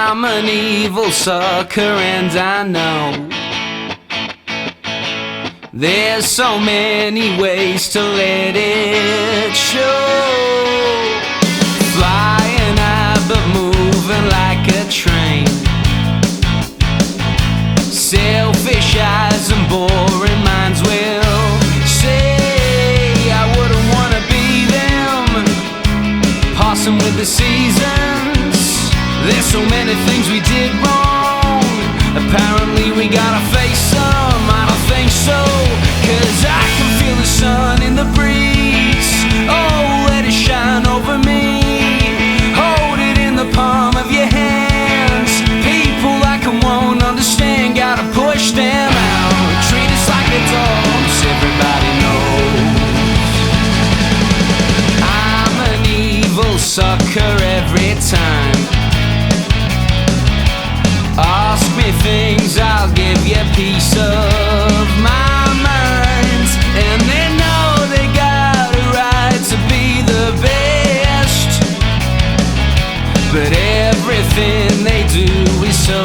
I'm an evil sucker and I know there's so many ways to let it show. Flying high but moving like a train. Selfish eyes and boring minds will say I wouldn't wanna be them, passing with the seasons. There's so many things we did wrong. Apparently we gotta face them. I don't think so, 'cause I can feel the sun in the breeze. Oh, let it shine over me. Hold it in the palm of your hands. People like I won't understand, gotta push them out. Treat us like adults, everybody knows. I'm an evil sucker every time. Ask me things, I'll give you peace of my mind. And they know they got a right to be the best, but everything they do is so